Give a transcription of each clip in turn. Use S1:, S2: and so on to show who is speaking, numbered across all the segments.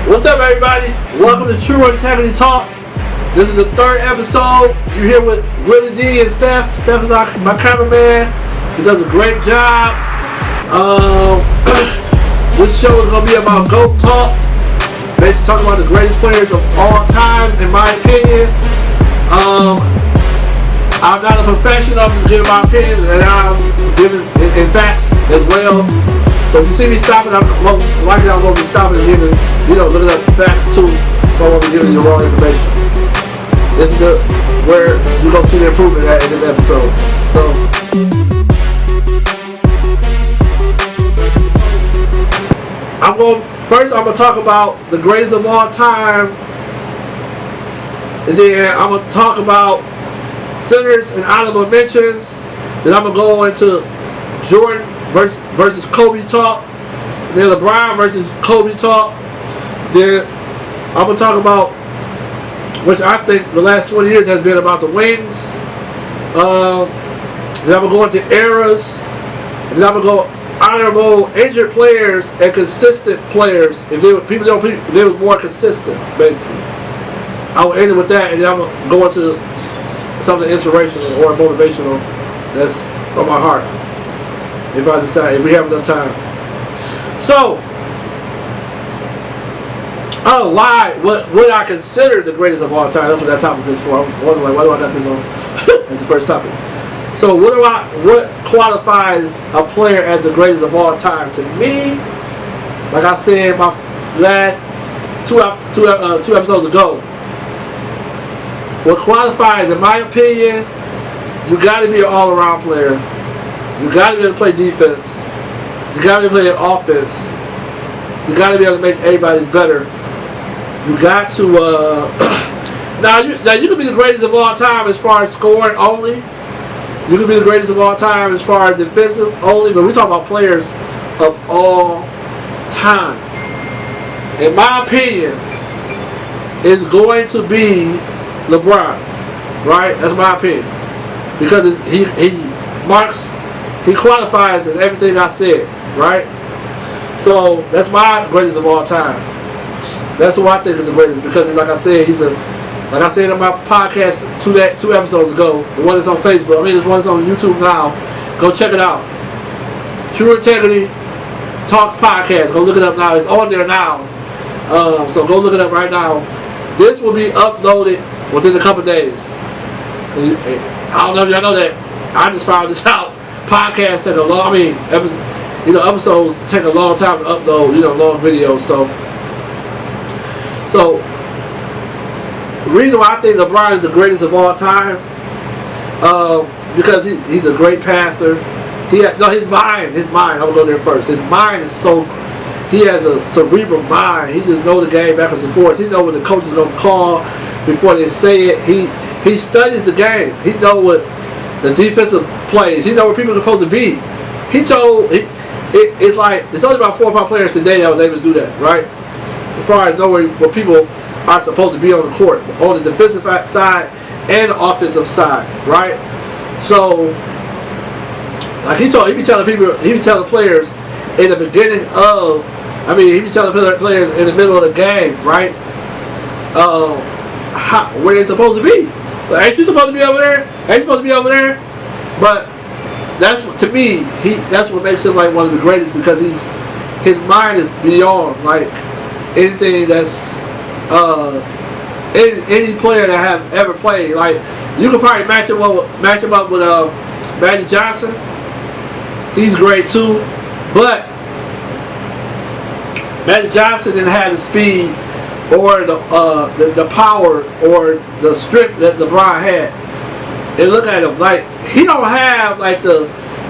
S1: What's up, everybody? Welcome to True Integrity Talks. This is the third episode. You're here with Wheelie D and Steph. Steph is my cameraman. He does a great job. This show is going to be about GOAT talk. Basically talking about the greatest players of all time, in my opinion. I'm not a professional. I'm just giving my opinion, and I'm giving in facts as well. So if you see me stopping, I'm going to be stopping and giving, looking up facts too. So I won't be giving you the wrong information. This is where you're going to see the improvement in this episode. So, I'm going to talk about the greatest of all time. And then I'm going to talk about centers and honorable mentions. Then I'm going to go into Jordan versus Kobe talk. Then LeBron versus Kobe talk. Then I'm going to talk about, which I think the last 20 years has been about the wings. Then I'm going to go into eras. Then I'm going to go honorable injured players and consistent players. If they were more consistent, basically. I will end it with that, and then I'm going to go into something inspirational or motivational that's on my heart. If we have enough time. So, what I consider the greatest of all time. That's what that topic is for. I'm wondering, why do I got this on? That's the first topic. So, what qualifies a player as the greatest of all time? To me, like I said my last two episodes ago, what qualifies, in my opinion, you got to be an all-around player. You got to be able to play defense. You got to be able to play offense. You got to be able to make everybody better. You got to now you can be the greatest of all time as far as scoring only. You can be the greatest of all time as far as defensive only. But we talk about players of all time. In my opinion, it's going to be LeBron. Right? That's my opinion. Because he qualifies in everything I said, right? So that's my greatest of all time. That's who I think is the greatest, because like I said, like I said in my podcast two episodes ago, the one that's on Facebook, the one that's on YouTube now. Go check it out. True Integrity Talks Podcast. Go look it up now. It's on there now. So go look it up right now. This will be uploaded within a couple days. I don't know if y'all know that. I just found this out. Podcasts take a long, episodes take a long time to upload, long videos. So the reason why I think LeBron is the greatest of all time, because he's a great passer. His mind, I'm gonna go there first. His mind is he has a cerebral mind. He just knows the game backwards and forwards. He knows what the coach is gonna call before they say it. He studies the game. He knows what the defensive plays. He knows where people are supposed to be. It's only about 4 or 5 players today that was able to do that, right? So far as knowing where people are supposed to be on the court, on the defensive side and the offensive side, right? So, like he be telling players in the beginning of, he be telling players in the middle of the game, right? Where they're supposed to be. Like, ain't you supposed to be over there? Ain't you supposed to be over there? But that's what makes him like one of the greatest, because his mind is beyond like anything that's any player that have ever played. Like, you could probably match him up with Magic Johnson. He's great too, but Magic Johnson didn't have the speed or the power or the strength that LeBron had. And look at him, like, he don't have like the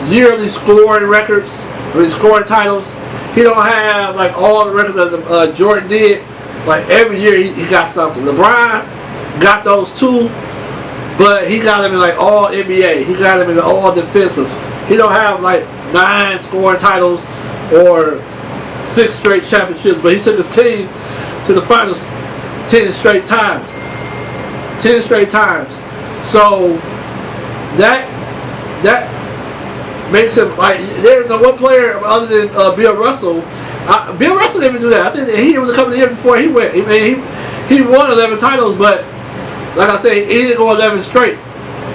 S1: yearly scoring records or his scoring titles. He don't have like all the records that Jordan did. Like, every year he got something. LeBron got those too, but he got them in like all NBA. He got them in all defensive. He don't have like 9 scoring titles or 6 straight championships, but he took his team to the finals 10 straight times. 10 straight times. So that makes him like, there's no one player other than Bill Russell Bill Russell didn't even do that. I think that he was a couple of years before he went. He won 11 titles, but like I say, he didn't go 11 straight.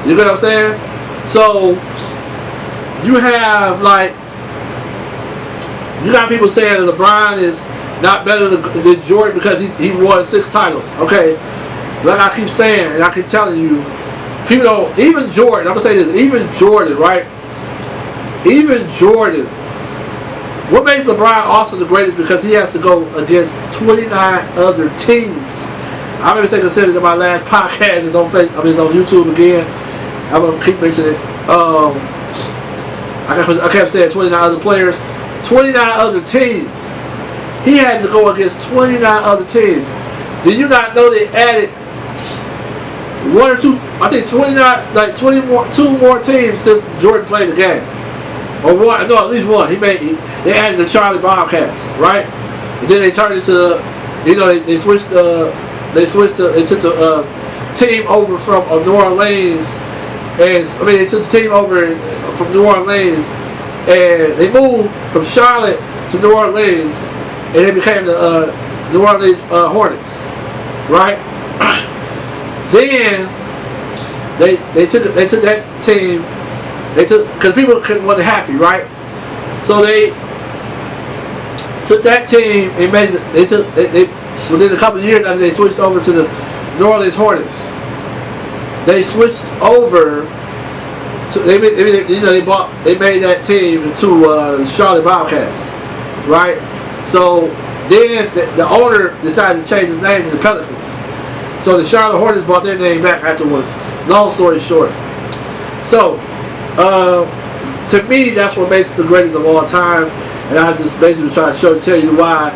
S1: You know what I'm saying? So you have you got people saying that LeBron is not better than Jordan because he won 6 titles. Okay, like I keep saying and I keep telling you, people don't. Even Jordan. I'm gonna say this. Even Jordan, right? Even Jordan. What makes LeBron also the greatest because he has to go against 29 other teams. I remember saying considered in my last podcast. It's on Facebook. I mean, it's on YouTube again. I'm gonna keep mentioning it. I kept saying 29 other players, 29 other teams. He had to go against 29 other teams. Did you not know they added 1 or 2? I think 29, 22 more teams since Jordan played the game. Or one, no, at least one. They added the Charlie Bobcats, right? And then they turned it to, they switched they took the team over from New Orleans, and they took the team over from New Orleans, and they moved from Charlotte to New Orleans, and they became the New Orleans Hornets, right? Then they took that team. Because people wasn't happy, right? So they took that team and within a couple of years after they switched over to the New Orleans Hornets, they switched over to they made that team into the Charlotte Bobcats, right? So then the owner decided to change his name to the Pelicans. So the Charlotte Hornets brought their name back afterwards. Long story short, so. To me, that's what makes it the greatest of all time, and I just basically try to tell you why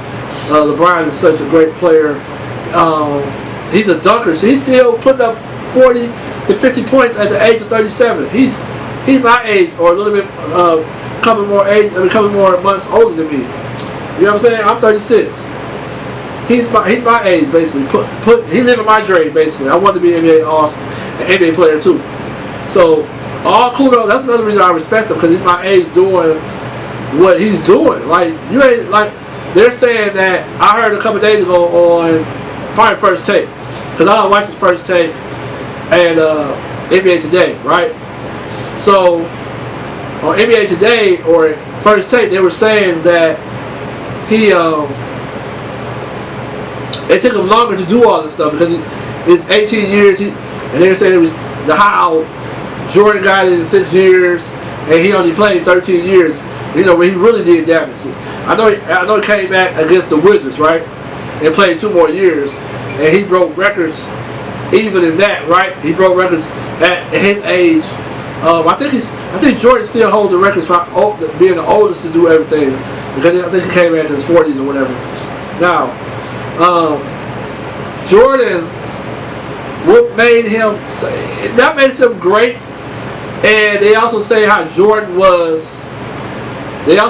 S1: LeBron is such a great player. He's a dunker, so he's still putting up 40 to 50 points at the age of 37. He's my age, or a little bit, couple more months older than me. You know what I'm saying? I'm 36. He's my age, basically. He living my dream, basically. I want to be an NBA player too. So. All kudos. That's another reason I respect him, because he's my age doing what he's doing. You ain't they're saying that. I heard a couple days ago on probably First Take, because I watched the First Take and NBA Today, right? So on NBA Today or First Take, they were saying that it took him longer to do all this stuff because it's 18 years. And they were saying it was how Jordan got it in 6 years, and he only played 13 years. When he really did damage. I know he came back against the Wizards, right, and played 2 more years, and he broke records. Even in that, right, he broke records at his age. I think Jordan still holds the records for being the oldest to do everything, because I think he came back in his 40s or whatever. Now, Jordan, what made him that makes him great. And they also say how Jordan was. He had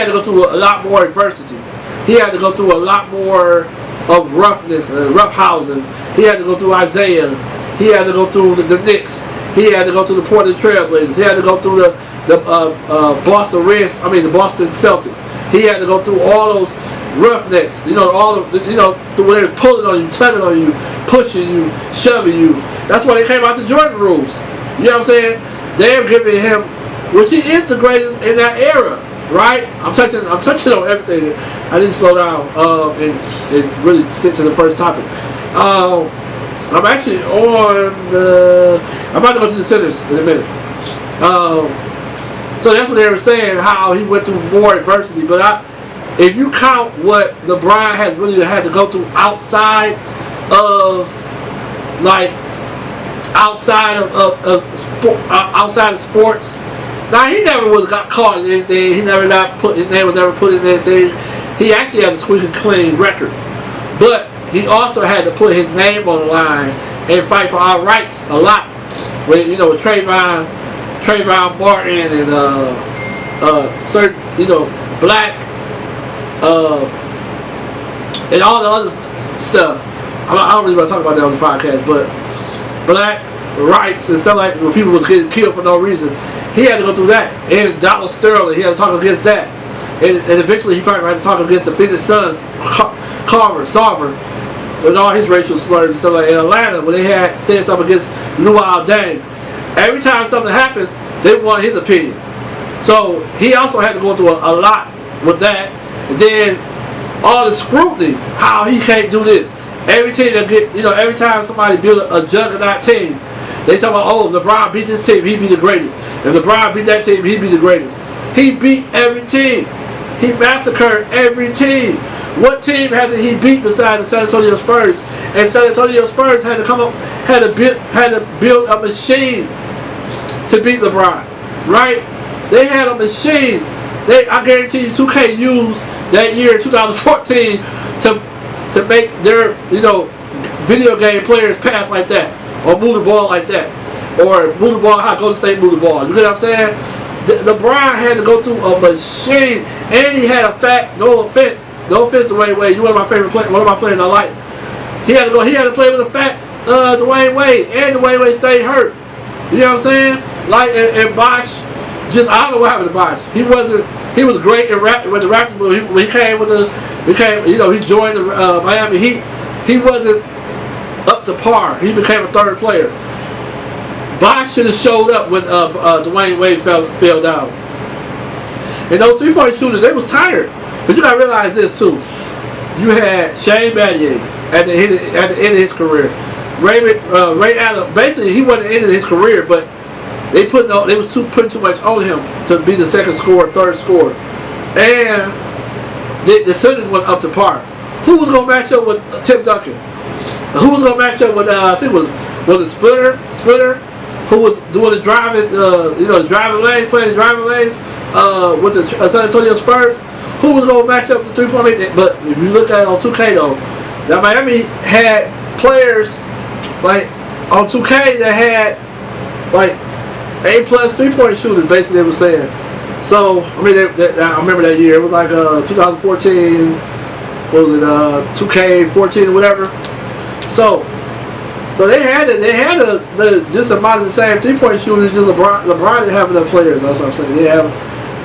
S1: to go through a lot more adversity. He had to go through a lot more of roughness and roughhousing. He had to go through Isaiah. He had to go through the Knicks. He had to go through the Portland Trailblazers. He had to go through the Boston Celtics. He had to go through all those roughnecks. The way they're pulling on you, tugging on you, pushing you, shoving you. That's why they came out the Jordan rules. You know what I'm saying? They're giving him, which he is the greatest in that era, right? I'm touching on everything. I didn't slow down and really stick to the first topic. I'm actually I'm about to go to the centers in a minute. So that's what they were saying, how he went through more adversity. But if you count what LeBron has really had to go through outside of sports. Now, he never got caught in anything. His name was never put in anything. He actually has a squeaky clean record. But he also had to put his name on the line and fight for our rights a lot. With Trayvon Martin and certain black and all the other stuff. I don't really want to talk about that on the podcast, but black rights and stuff like when people was getting killed for no reason. He had to go through that. And Donald Sterling, he had to talk against that. And eventually he probably had to talk against the Phoenix Suns, Carver, Sarver, with all his racial slurs and stuff like that. In Atlanta, when they had said something against Luol Deng, every time something happened, they wanted his opinion. So he also had to go through a lot with that. And then all the scrutiny, how he can't do this. Every team that get, every time somebody build a juggernaut team, they talk about, oh, if LeBron beat this team, he'd be the greatest. If LeBron beat that team, he'd be the greatest. He beat every team. He massacred every team. What team hasn't he beat besides the San Antonio Spurs? And San Antonio Spurs had to build a machine to beat LeBron, right? They had a machine. I guarantee you, 2K used that year, 2014, to make their video game players pass like that, or move the ball like that, or move the ball how Golden State move the ball. You get what I'm saying? LeBron had to go through a machine, and he had a fat. No offense to Dwayne Wade. You one of my favorite players. One of my players I like. He had to play with a fat Dwayne Wade, and Dwayne Wade stayed hurt. You know what I'm saying? Like and Bosh, I don't know what happened to Bosh. He was great with the Raptors, but he he joined the Miami Heat. He wasn't up to par. He became a third player. Bosh should have showed up when Dwayne Wade fell down. And those 3-point shooters, they was tired. But you gotta realize this too. You had Shane Battier at the end of his career. Ray Allen, basically he wasn't at the end of his career, but they was putting too much on him to be the second scorer, third scorer. And the centers went up to par. Who was gonna match up with Tim Duncan? Who was gonna match up with I think was it Splitter, who was doing the driving driving lanes, playing the driving lanes with the San Antonio Spurs? Who was gonna match up the 3-point? But if you look at it on 2K though, that Miami had players like on 2K that had like A+ 3-point shooters, basically they were saying. So I mean, I remember that year. It was like 2014. What was it? 2K14 or whatever. So they had just about the same 3-point shooters. Just LeBron didn't have enough players. That's what I'm saying.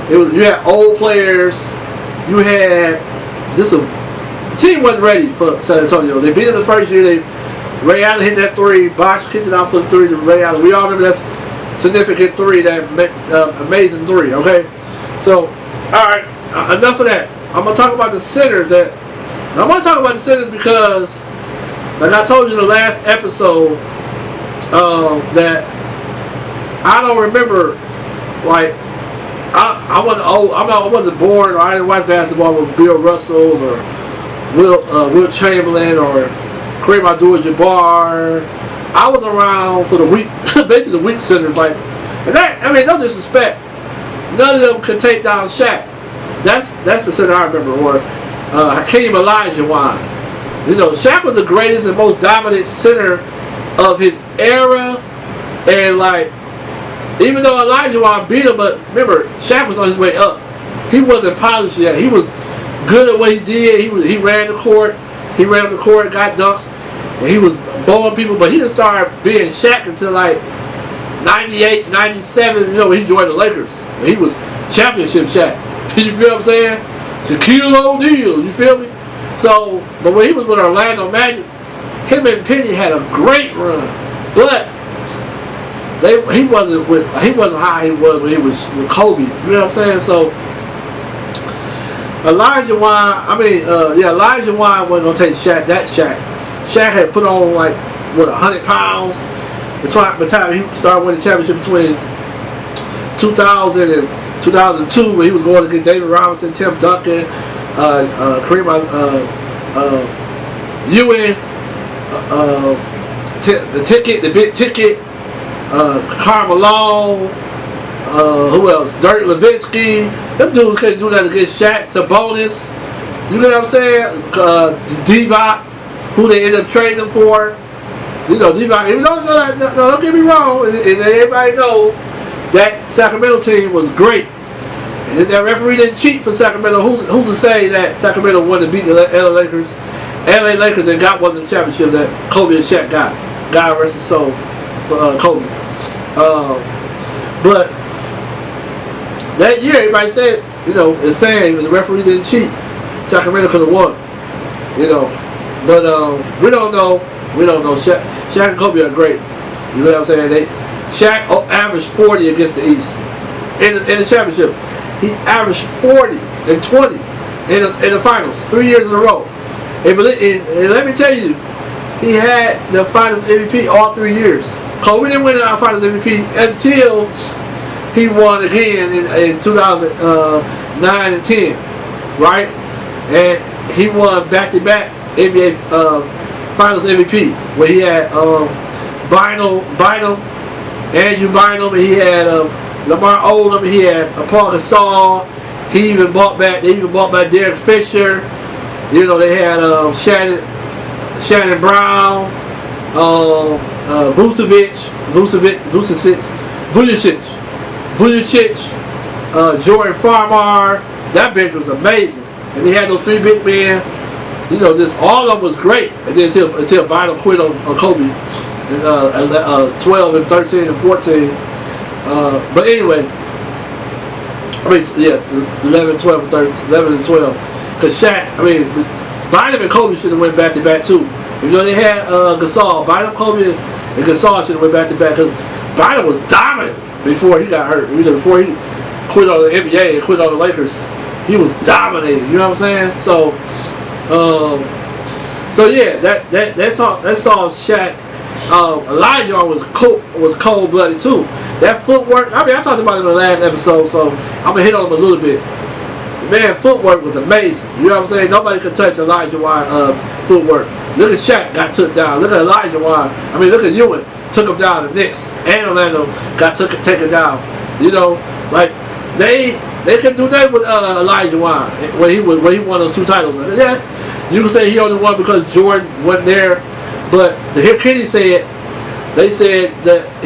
S1: You had old players. You had just the team wasn't ready for San Antonio. They beat him the first year. Ray Allen hit that 3. Bosh kicked it out for the 3 to Ray Allen. We all remember that significant 3, that amazing 3. Okay, so all right, enough of that. I'm gonna talk about the centers because, like I told you in the last episode, that I don't remember, like I wasn't born, or I didn't watch basketball with Bill Russell or Will Chamberlain or Kareem Abdul-Jabbar. I was around for the weak, basically the weak centers, like, and that, I mean, no disrespect, none of them could take down Shaq. That's the center I remember, or Hakeem Olajuwon. Shaq was the greatest and most dominant center of his era, and like, even though Olajuwon beat him, but remember, Shaq was on his way up. He wasn't polished yet. He was good at what he did. He ran the court. He ran up the court, got dunks, and he was bowling people. But he didn't start being Shaq until like 98, 97. When he joined the Lakers. He was championship Shaq. You feel what I'm saying? Shaquille O'Neal. You feel me? So, but when he was with Orlando Magic, him and Penny had a great run, but he wasn't how he was when he was with Kobe. You know what I'm saying? So Olajuwon wasn't gonna take Shaq. Shaq had put on like 100 pounds. By the time he started winning the championship between 2000 and 2002, when he was going against David Robinson, Tim Duncan, Kareem Ewing, the big ticket. Carmelo, who else? Dirk Nowitzki. Them dudes couldn't do that against Shaq. Sabonis. You know what I'm saying? Divac, who they ended up trading him for. Divac. Don't get me wrong. And everybody know that Sacramento team was great. And if that referee didn't cheat for Sacramento, who to say that Sacramento won to beat the LA Lakers? LA Lakers and got one of the championships that Kobe and Shaq got. God rest his soul for Kobe. But that year, everybody said, it's saying the referee didn't cheat. Sacramento could have won. But we don't know. We don't know. Shaq and Kobe are great. You know what I'm saying? Shaq averaged 40 against the East in the championship. He averaged 40 and 20 in the finals 3 years in a row. And let me tell you, he had the finals MVP all 3 years. Kobe didn't win the finals MVP until he won again in 2009 and 10, right? And he won back-to-back NBA finals MVP where he had Bynum, Andrew Bynum, and he had Lamar Odom, he had Paul Gasol. They even brought back Derek Fisher. They had Shannon Brown, Vucevic, Jordan Farmar. That bench was amazing, and they had those 3 big men. All of them was great, and then until Bynum quit on Kobe in 12 and 13 and 14. But anyway, 11, 12, and 13, 11 and 12. Because Bynum and Kobe should have went back-to-back too. They had Gasol. Bynum, Kobe, and Gasol should have went back-to-back because Bynum was dominant before he got hurt. Before he quit on the NBA and quit on the Lakers, he was dominating. You know what I'm saying? So yeah, that's all Shaq. Elijah was cold-blooded too. That footwork, I talked about it in the last episode, so I'm going to hit on him a little bit. Man, footwork was amazing. You know what I'm saying? Nobody could touch Elijah Wan footwork. Look at Shaq got took down. Look at Elijah Wan. Look at Ewing. Took him down. The Knicks and Orlando got taken down. They couldn't do nothing with Elijah Wan when he won those 2 titles. Yes, you can say he only won because Jordan wasn't there. But to hear Kenny say it, he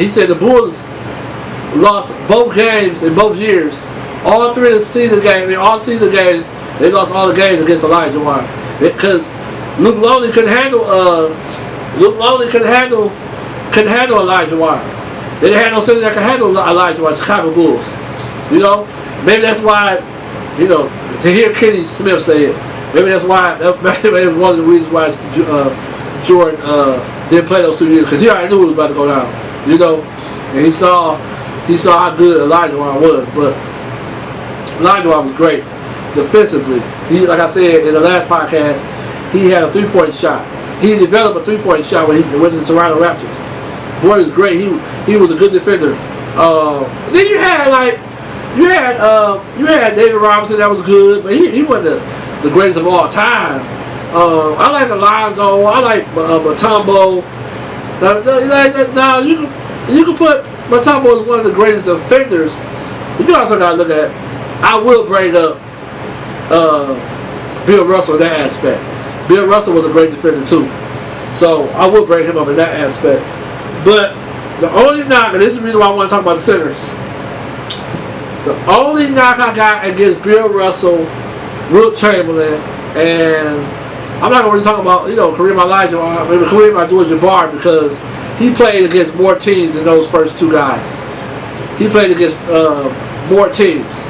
S1: said the Bulls lost both games in both years. All 3 of the season games, all season games, they lost all the games against Elijah Wan because Luke Longley couldn't handle Elijah Wan. They didn't have no center that could handle Elijah Wan. Chicago Bulls. Maybe that's why. To hear Kenny Smith say it, maybe that's why. Maybe one of the reasons why Jordan didn't play those 2 years because he already knew it was about to go down. And he saw how good Elijah Wan was, but Elijah Wan was great defensively. Like I said in the last podcast, he had a 3-point shot. He developed a 3-point shot when he went to the Toronto Raptors. Boy, he was great. He was a good defender. Then you had David Robinson that was good, but he wasn't the greatest of all time. I like Alonzo. I like Mutombo. Now you can put Mutombo as one of the greatest defenders. But you also got to look at. I will bring up Bill Russell in that aspect. Bill Russell was a great defender too, so I will bring him up in that aspect. But the only knock, and this is the reason why I want to talk about the centers. The only knock I got against Bill Russell, Wilt Chamberlain, and I'm not going to really talk about, Kareem Elijah, maybe Kareem Abdul-Jabbar because he played against more teams than those first 2 guys. He played against more teams.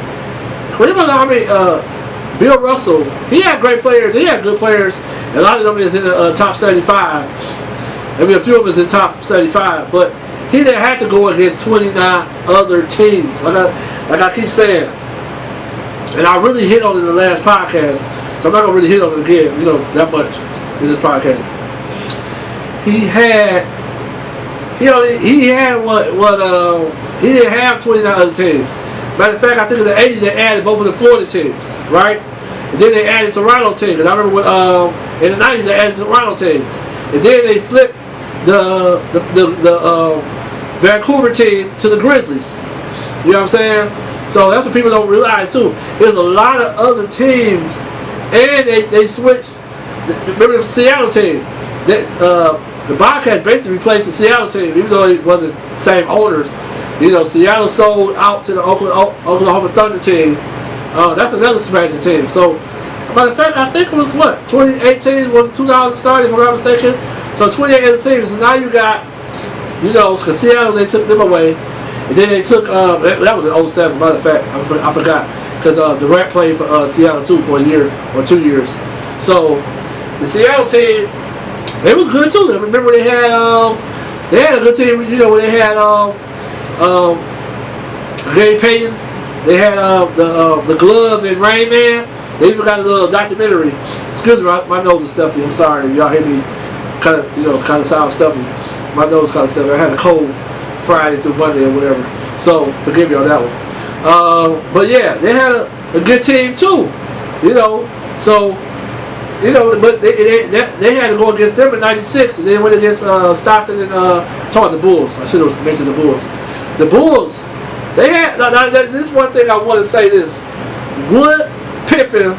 S1: Bill Russell, he had great players. He had good players. A lot of them is in the top 75. A few of them is in the top 75, but he didn't have to go against 29 other teams. Like I keep saying, and I really hit on it in the last podcast, so I'm not gonna really hit on it again, that much in this podcast. He didn't have 29 other teams. Matter of fact, I think in the 80s they added both of the Florida teams, right? And then they added Toronto team, because I remember in the 90s they added Toronto team, and then they flipped the Vancouver team to the Grizzlies. You know what I'm saying? So that's what people don't realize too. There's a lot of other teams, and they switched. Remember the Seattle team? The Bobcats basically replaced the Seattle team, even though it wasn't the same owners. Seattle sold out to the Oklahoma Thunder team. That's another expansion team. So, matter of fact, I think it was 2018 when 2000 started, if I'm not mistaken. So 28 other teams. So now you got, because Seattle, they took them away. And then they took, that was in '07, matter of fact, I forgot. Because Durant played for Seattle too for a year or 2 years. So the Seattle team, they was good too. Remember they had a good team. You know, when they had Gary Payton, they had the Glove and Rain Man. They even got a little documentary. Excuse me, my nose is stuffy. I'm sorry if y'all hear me kind of sound stuffy. My nose kind of stuffy. I had a cold Friday through Monday or whatever. So forgive me on that one. But yeah, they had a good team too, you know. So, you know, but they had to go against them in '96, and then went against Stockton and talking about the Bulls. I should have mentioned the Bulls. The Bulls, they had. Now, this one thing I want to say: this would Pippen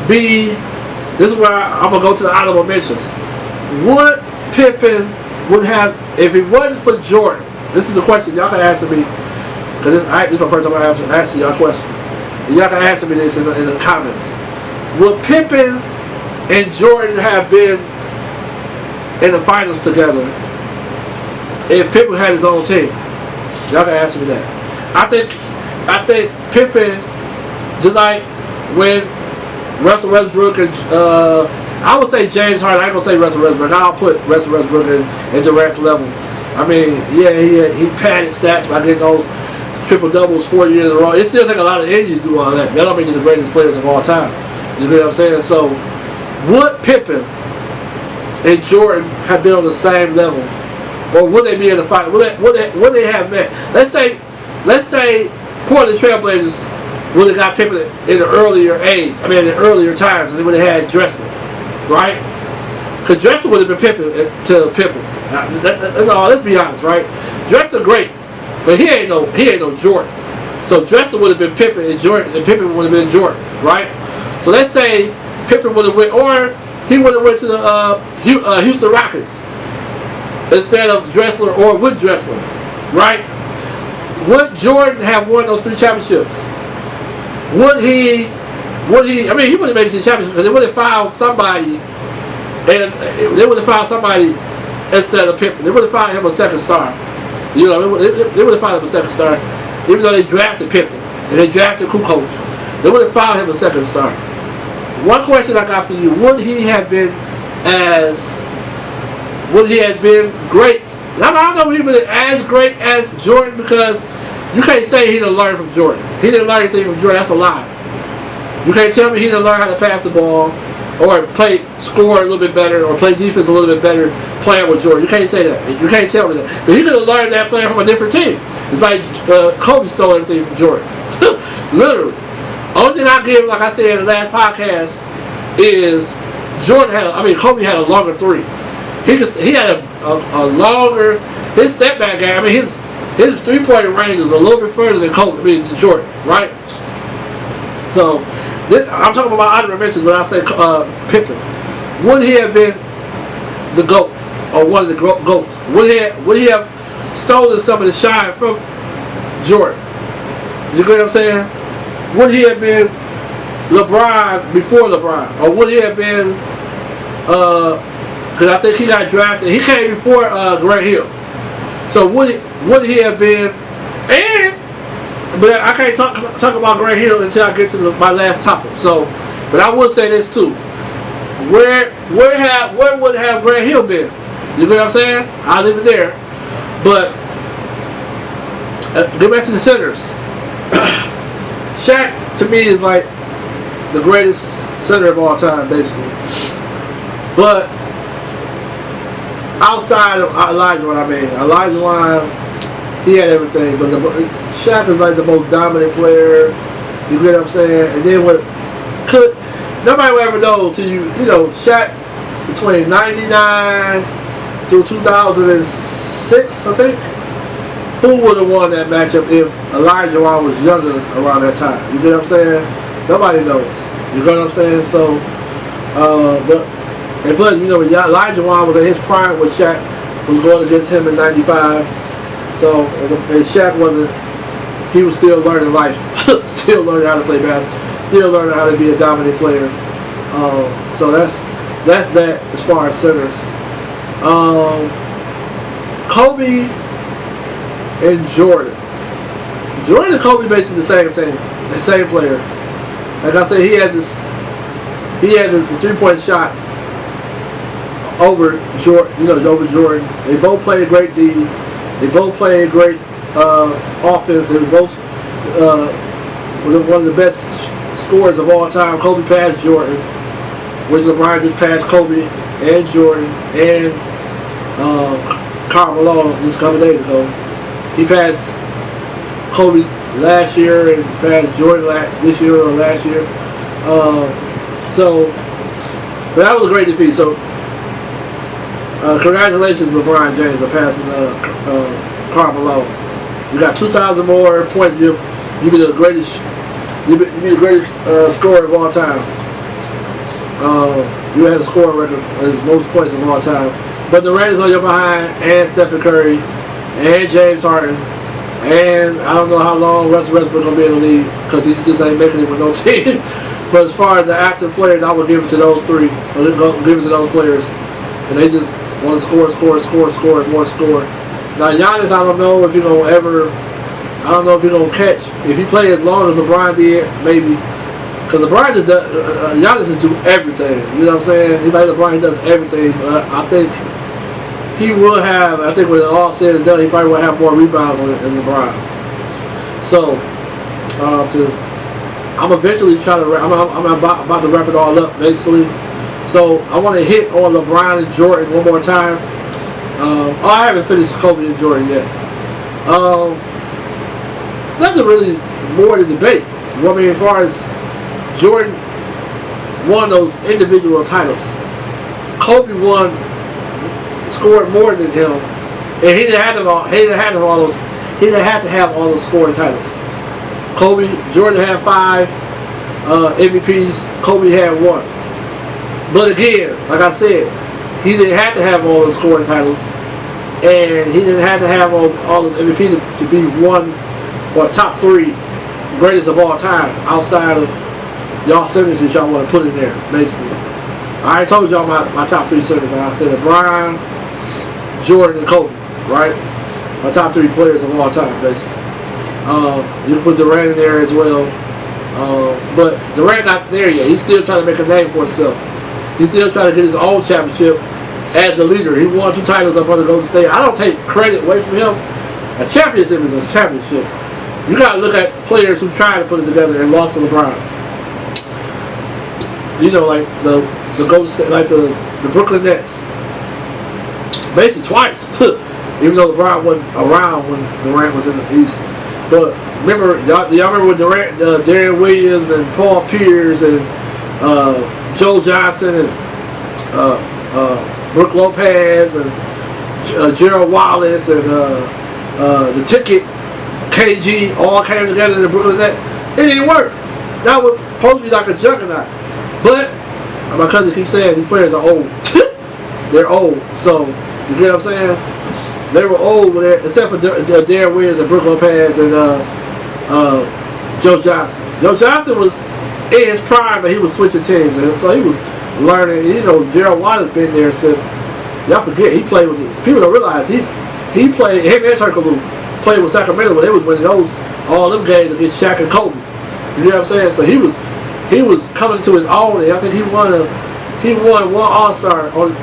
S1: be? This is where I'm gonna go to the honorable mentions. Would Pippen would have, if it wasn't for Jordan? This is the question y'all can answer me. Because this is my first time I answer y'all question. And y'all can answer me this in the comments. Would Pippen and Jordan have been in the finals together if Pippen had his own team? Y'all can answer me that. I think Pippen, just like when Russell Westbrook and I would say James Harden. I ain't gonna say Russell Westbrook. I'll put Russell Westbrook in Durant's level. I mean, yeah, he padded stats by getting those triple doubles 4 years in a row. It still takes a lot of energy to do all that. That don't make you the greatest players of all time. You know what I'm saying? So, would Pippen and Jordan have been on the same level, or would they be in the fight? Would they have met? Let's say, Portland Trailblazers would have got Pippen in an earlier age. I mean, in earlier times, and they would have had Drexler, right? Because Drexler would have been Pippen to Pippen. That's all. Let's be honest, right? Drexler great. But he ain't no Jordan. So Drexler would have been Pippen and Jordan, and Pippen would have been Jordan, right? So let's say Pippen would have went, or he would have went to the Houston Rockets instead of Drexler, or with Drexler, right? Would Jordan have won those 3 championships? Would he? I mean, he would have made the championship because they would have found somebody, and they would have found somebody instead of Pippen. They would have found him a second star. You know, they would have found him a second star, even though they drafted Pippen and they drafted Kukoc. They would have found him a second star. One question I got for you: would he have been great? I don't know if he was as great as Jordan, because you can't say he didn't learn from Jordan. He didn't learn anything from Jordan. That's a lie. You can't tell me he didn't learn how to pass the ball, or score a little bit better, or play defense a little bit better playing with Jordan. You can't say that. You can't tell me that. But he could have learned that playing from a different team. It's like Kobe stole everything from Jordan. Literally. Only thing I give, like I said in the last podcast, is Kobe had a longer three. He had a longer, his step back game. I mean, his 3-point range was a little bit further than Jordan, right? So, I'm talking about honorable mentions when I say Pippen. Would he have been the GOAT, or one of the GOATs? Would he have stolen some of the shine from Jordan? You get what I'm saying? Would he have been LeBron before LeBron? Or would he have been, because I think he got drafted, he came before Grant Hill. So would he have been, but I can't talk about Grant Hill until I get to my last topic. So, but I would say this too. Where would have Grant Hill been? You know what I'm saying? I'll leave it there. But get back to the centers. Shaq to me is like the greatest center of all time, basically. But outside of Elijah Line, he had everything. But Shaq is like the most dominant player. You get what I'm saying? And then nobody will ever know until you know, Shaq between 99 through 2006, I think. Who would have won that matchup if Elijah Wan was younger around that time? You get what I'm saying? Nobody knows. You get what I'm saying? So, and plus, you know, Elijah Wan was in his prime when Shaq was going against him in '95. So, and Shaq he was still learning life, still learning how to play basketball, still learning how to be a dominant player. So that's that as far as centers. Kobe, and Jordan. Jordan and Kobe basically the same thing, the same player. Like I said, he had the 3-point shot over Jordan. Over Jordan. They both played great D. They both played great offense. They both was one of the best scorers of all time. Kobe passed Jordan, which LeBron just passed Kobe and Jordan and Karl Malone just a couple days ago. He passed Kobe last year and passed Jordan this year or last year. So that was a great defeat. So congratulations, LeBron James, on passing Karl Malone. You got 2,000 more points. You be the greatest. You be the greatest scorer of all time. You had a scoring record as most points of all time. But Durant is on your behind, and Stephen Curry, and James Harden, and I don't know how long Russell Westbrook gonna be in the league because he just ain't making it with no team. But as far as the active players, I would give it to those three. Or give it to those players, and they just want to score, more score. Now Giannis, I don't know if he's gonna ever. I don't know if he's gonna catch. If he plays as long as LeBron did, maybe. Because LeBron just does, Giannis just do everything. You know what I'm saying? He's like LeBron, he does everything. But I think he will have. I think when it's all said and done, he probably will have more rebounds than LeBron. So, I'm eventually trying to. I'm about to wrap it all up, basically. So I want to hit on LeBron and Jordan one more time. I haven't finished Kobe and Jordan yet. Nothing really more to debate. I mean, as far as Jordan won those individual titles, Kobe scored more than him, and he didn't have to have all those scoring titles. Jordan had 5 MVPs. Kobe had 1. But again, like I said, he didn't have to have all those scoring titles, and he didn't have to have all those MVPs to be one or top 3 greatest of all time outside of y'all centers that y'all want to put in there, basically. I already told y'all my top 3 centers. I said LeBron, Jordan, and Kobe, right? My top 3 players of all time, basically. You can put Durant in there as well. But Durant not there yet. He's still trying to make a name for himself. He's still trying to get his own championship as the leader. He won 2 titles up on the Golden State. I don't take credit away from him. A championship is a championship. You got to look at players who tried to put it together and lost to LeBron. Like the Golden State, like the Brooklyn Nets. Basically twice. Even though LeBron wasn't around when Durant was in the East. But remember, y'all remember when Durant, Darren Williams and Paul Pierce and Joe Johnson and Brook Lopez and Gerald Wallace and the Ticket, KG, all came together in the Brooklyn Nets. It didn't work. That was supposed to be like a juggernaut. But my cousin keeps saying these players are old. They're old. So, you get what I'm saying? They were old with it, except for Darren Williams and Brook Lopez and Joe Johnson. Joe Johnson was in his prime, but he was switching teams, and so he was learning. Gerald Wallace been there since. Y'all forget he played with people don't realize he played. Him and Turkoglu played with Sacramento, but they was winning all them games against Shaq and Kobe. You know what I'm saying? So he was coming to his own, and I think he won one All-Star on.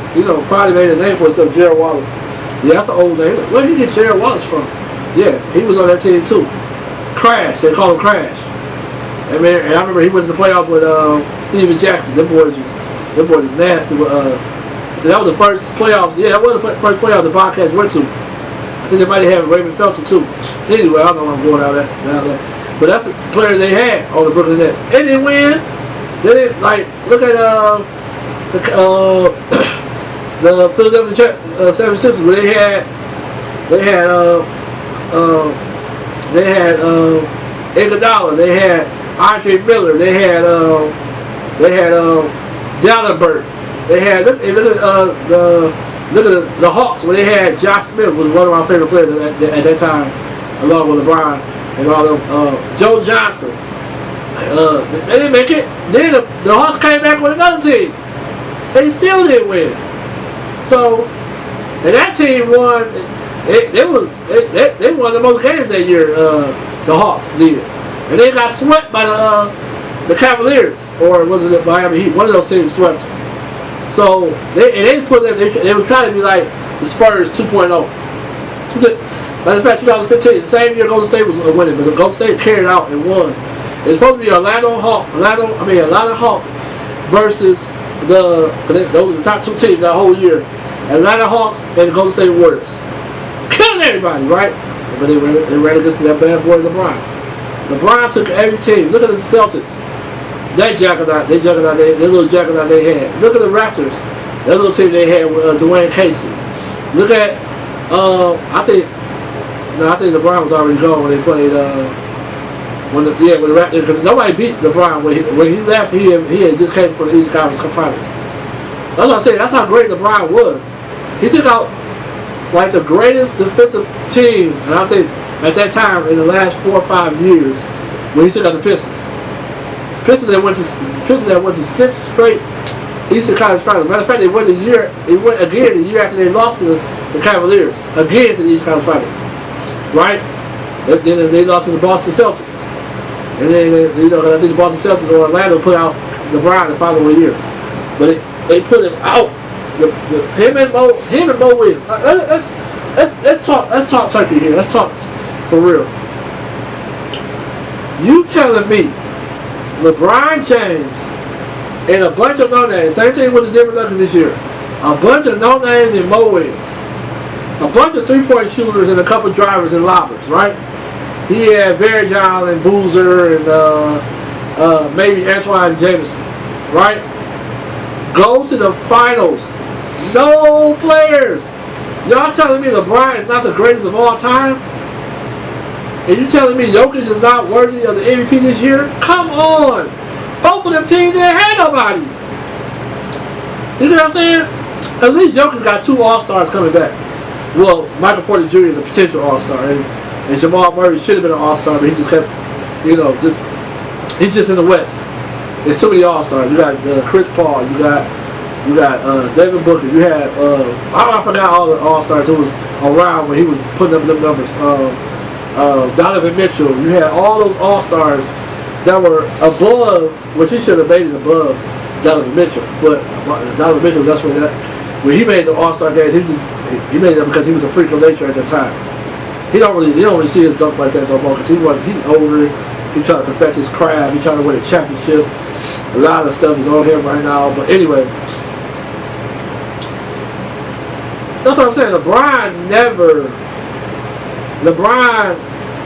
S1: Probably made a name for himself, Gerald Wallace. Yeah, that's an old name. Where did he get Gerald Wallace from? Yeah, he was on that team too. Crash, they call him Crash. And I remember he went to the playoffs with Steven Jackson. Them boys was nasty. So that was the first playoff. Yeah, that was the first playoff the Bobcats went to. I think they might have had Raymond Felton too. Anyway, I don't know where I'm going out of that. But that's the player they had on the Brooklyn Nets. They didn't win. They didn't look at the Philadelphia 76ers, where they had Iguodala, they had Andre Miller, they had Dalibert, they had look at the Hawks, where they had Josh Smith, was one of my favorite players at that time, along with LeBron and all them. Joe Johnson, they didn't make it. Then the Hawks came back with another team. They still didn't win. So, and that team won. They won the most games that year. The Hawks did, and they got swept by the Cavaliers, or was it the Miami Heat? One of those teams swept them. So they put them. They would kind of be like the Spurs 2.0. Matter of fact, 2015, the same year Golden State was winning, but the Golden State carried out and won. It's supposed to be Atlanta Hawks versus those are the top two teams that whole year. Atlanta Hawks and the Golden State Warriors. Killing everybody, right? But they ran against that bad boy LeBron. LeBron took every team. Look at the Celtics. That juggernaut, that little juggernaut they had. Look at the Raptors. That little team they had with Dwayne Casey. Look at, I think LeBron was already gone when they played, with the Raptors, because nobody beat LeBron when he left. He had just came from the Eastern Conference Finals. That's what I'm saying. That's how great LeBron was. He took out like the greatest defensive team, and I think at that time in the last 4 or 5 years, when he took out the Pistons. Pistons that went to 6 straight Eastern Conference Finals. Matter of fact, they went again the year after they lost to the Cavaliers again to the Eastern Conference Finals. Right? Then they lost to the Boston Celtics. And then, because I think the Boston Celtics or Orlando put out LeBron the following year. But they put him out. Him and Mo Williams. Let's talk turkey here. Let's talk for real. You telling me LeBron James and a bunch of no-names, same thing with the Denver Nuggets this year, a bunch of no-names and Mo Williams, a bunch of three-point shooters and a couple drivers and lobbers, right? He had Verjon and Boozer and maybe Antoine Jameson, right? Go to the finals. No players. Y'all telling me LeBron is not the greatest of all time? And you telling me Jokic is not worthy of the MVP this year? Come on. Both of them teams didn't have nobody. You know what I'm saying? At least Jokic got 2 All-Stars coming back. Well, Michael Porter Jr. is a potential All-Star. And Jamal Murray should have been an All-Star, but he just kept, he's just in the West. There's too many All-Stars. You got Chris Paul. You got David Booker. You had, I forgot all the All-Stars who was around when he was putting up them numbers. Donovan Mitchell. You had all those All-Stars that were above, which he should have made it above Donovan Mitchell. But Donovan Mitchell, that's when he made the All-Star games, he made them because he was a freak of nature at the time. You don't really see his dunk like that no more because he's older. He trying to perfect his craft. He trying to win a championship. A lot of stuff is on him right now. But anyway, that's what I'm saying. LeBron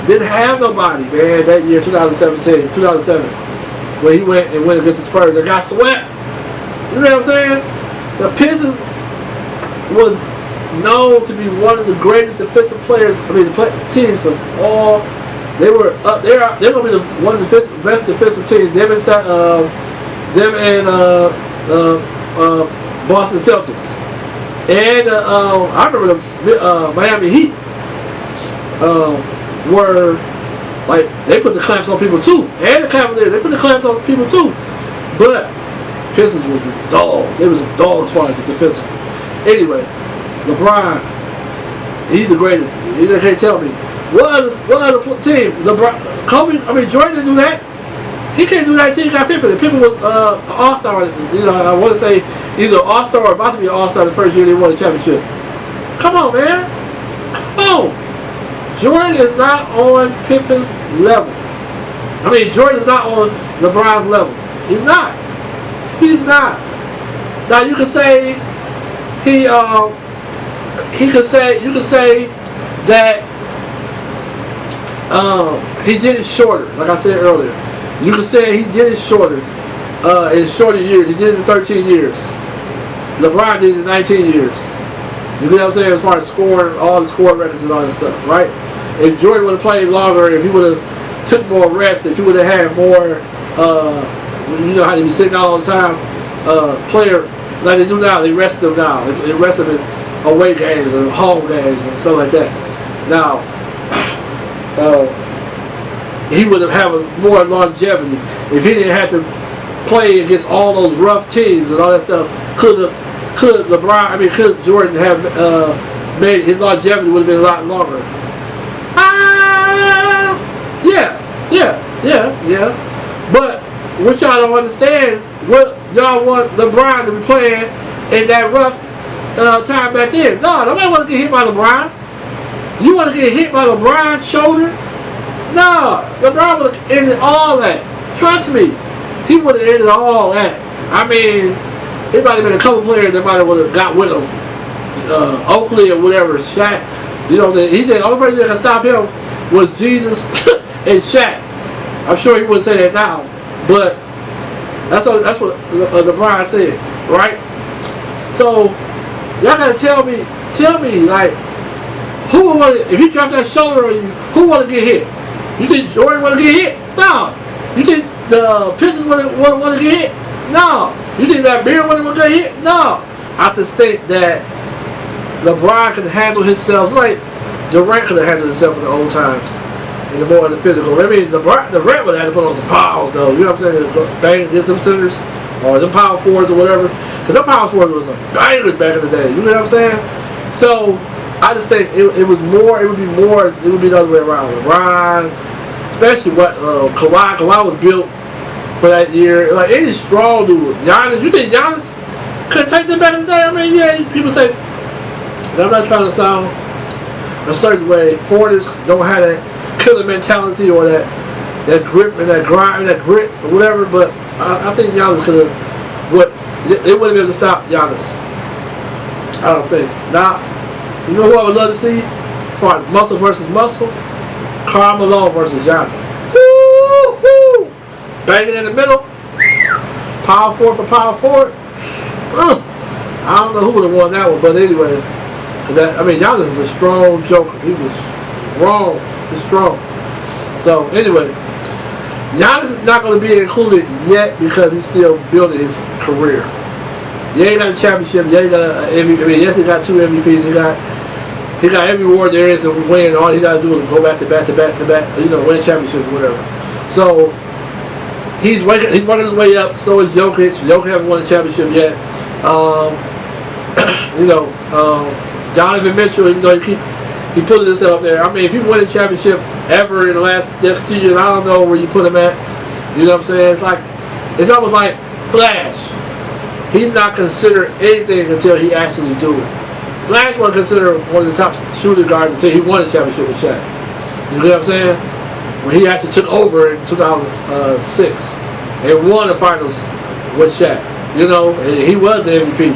S1: didn't have nobody, man, that year, 2007, when he went against the Spurs and got swept. You know what I'm saying? The Pistons was known to be one of the greatest defensive players. Teams of all. They were up. They're going to be one of the best defensive teams. Them and Boston Celtics. And I remember the Miami Heat were like they put the clamps on people too, and the Cavaliers they put the clamps on people too. But Pistons was a dog. They was a dog as far as the defensive. Anyway, LeBron, he's the greatest. You can't tell me what other team. LeBron, Kobe. Jordan didn't do that. He can't do that until he got Pippen. And Pippen was an All-Star. I want to say either All-Star or about to be an All-Star the first year they won the championship. Come on, man. Come on. Jordan is not on Pippen's level. Jordan is not on LeBron's level. He's not. He's not. Now you can say you can say that he did it shorter, like I said earlier. You can say he did it shorter in shorter years. He did it in 13 years. LeBron did it in 19 years. You know what I'm saying? As far as scoring, all the scoring records and all that stuff, right? If Jordan would have played longer, if he would have took more rest, if he would have had more, you know how they be sitting all the time, player like they do now, they rest them now. They rest them in away games and home games and stuff like that. Now, he would have had more longevity if he didn't have to play against all those rough teams and all that stuff. Could Jordan have maybe his longevity would have been a lot longer. Yeah. But what y'all don't understand, what y'all want LeBron to be playing in that rough time back then. No, nobody want to get hit by LeBron. You want to get hit by LeBron's shoulder? No, LeBron would have ended all that. Trust me, he would have ended all that. I mean, it might have been a couple players that might have got with him. Oakley or whatever, Shaq. You know what I'm saying? He said the only person that can stop him was Jesus and Shaq. I'm sure he wouldn't say that now, but that's what LeBron said, right? So y'all gotta tell me, like, who would want to, if he dropped that shoulder on you, who want to get hit? You think Jordan want to get hit? No. You think the Pistons want to get hit? No. You think that Beard want to get hit? No. I just think that LeBron can handle himself like Durant could have handled himself in the old times, in the more of the physical. I mean, Durant would have had to put on some power, though. You know what I'm saying? Bang against them centers or them power forwards or whatever. Because them power forwards was some bangers back in the day. You know what I'm saying? So I just think it would be the other way around. LeBron, especially what Kawhi was built for that year. Like any strong dude. Giannis, you think Giannis could take them back in the day? I mean, yeah, people say, I'm not trying to sound a certain way. Foreigners don't have that killer mentality or that grip and that grind and that grit or whatever, but I think Giannis could have, it wouldn't be able to stop Giannis. I don't think. Now, you know who I would love to see? As far as muscle versus muscle? Karl Malone versus Giannis. Woo-hoo! Banging in the middle. Power forward for power forward. I don't know who would have won that one, but anyway. Giannis is a strong joker. He was strong. He's strong. So, anyway. Giannis is not going to be included yet because he's still building his career. He ain't got a championship. He ain't got an MVP. Yes, he got 2 MVPs. He got every award there is to win. All he got to do is go back to back, win a championship or whatever. So, he's working his way up. So is Jokic. Jokic haven't won a championship yet. Donovan Mitchell, even though he put this up there. I mean, if you win a championship ever in the next 2 years, I don't know where you put him at. You know what I'm saying? It's almost like Flash. He's not considered anything until he actually do it. Flash wasn't considered one of the top shooting guards until he won the championship with Shaq. You know what I'm saying? When he actually took over in 2006 and won the finals with Shaq. You know, and he was the MVP.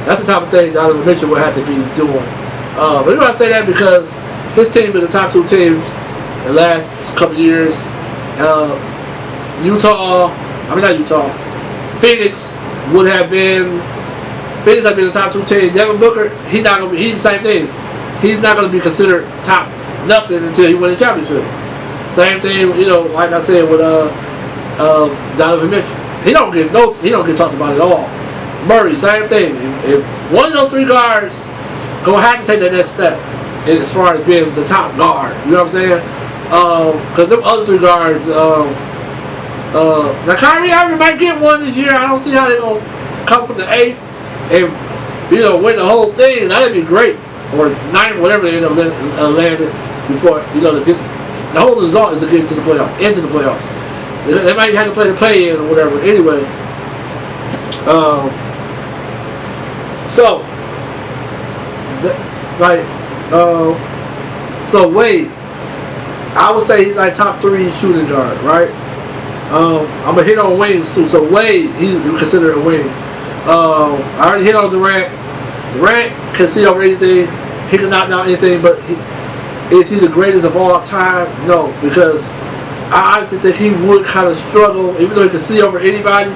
S1: That's the type of thing Donovan Mitchell would have to be doing. But you know I say that because his team is the top 2 teams in the last couple of years. Phoenix would have been the top 2 teams. Devin Booker, he's the same thing. He's not going to be considered top nothing until he wins the championship. Same thing, like I said with Donovan Mitchell. He don't get talked about at all. Murray, same thing. If one of those 3 guards gonna have to take that next step as far as being the top guard, you know what I'm saying? Because them other 3 guards, now Kyrie Irving might get one this year. I don't see how they're gonna come from the 8th and win the whole thing. That'd be great, or 9th, whatever they end up landing before the whole result is to get into the playoffs. They might have to play the play-in or whatever. Anyway, so Wade, I would say he's like top 3 shooting guard, right? I'm gonna hit on wings too. So Wade, he's considered a wing. I already hit on Durant. Durant can see over anything. He can knock down anything, but is he the greatest of all time? No, because I honestly think he would kind of struggle, even though he can see over anybody,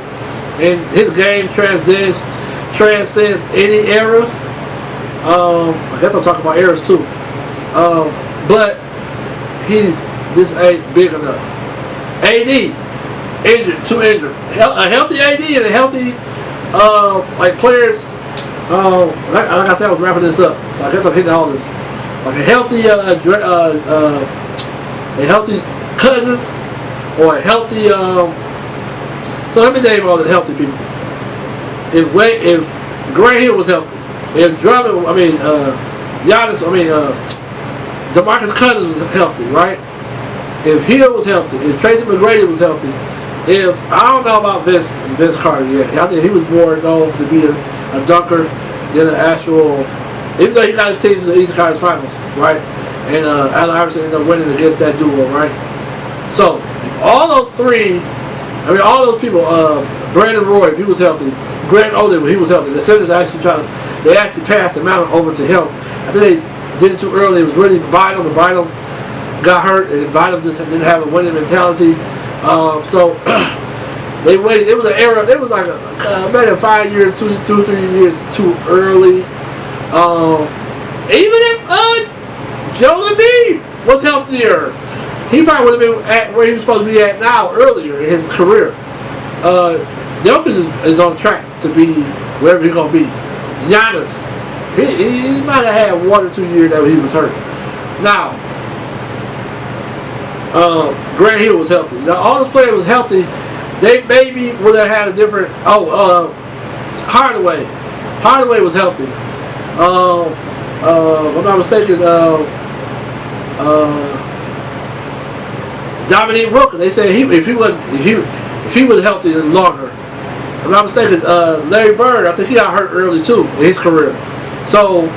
S1: and his game transcends any era. I guess I'm talking about eras too. But this ain't big enough. AD, injured, too injured. A healthy AD and a healthy players. Like I said, I was wrapping this up, so I guess I'm hitting all this. Like a healthy Cousins, or a healthy. So let me name all the healthy people. If Grant Hill was healthy, if Drummond, DeMarcus Cousins was healthy, right? If Hill was healthy, if Tracy McGrady was healthy, if I don't know about Vince Carter yet. I think he was more known to be a dunker than an actual. Even though he got his team to the Eastern Conference Finals, right? And Allen Iverson ended up winning against that duo, right? So all those three, all those people, Brandon Roy, if he was healthy, Greg Oden, when he was healthy, the Senators actually passed the mantle over to him. I think they did it too early. It was really Bynum, and Bynum got hurt, and Bynum just didn't have a winning mentality. So they waited. It was an era. It was like maybe 5 years, 2, 3 years too early. Even if Joel Embiid was healthier, he probably would have been at where he was supposed to be at now earlier in his career. Jokic is on track to be wherever he's gonna be. Giannis, he might have had 1 or 2 years that he was hurt. Now, Grant Hill was healthy. Now, all the players was healthy. They maybe would have had a different. Hardaway. Hardaway was healthy. If I'm not mistaken, Dominique Wilkins. They said if he was healthy longer. If I'm not mistaken, Larry Bird. I think he got hurt early too in his career. So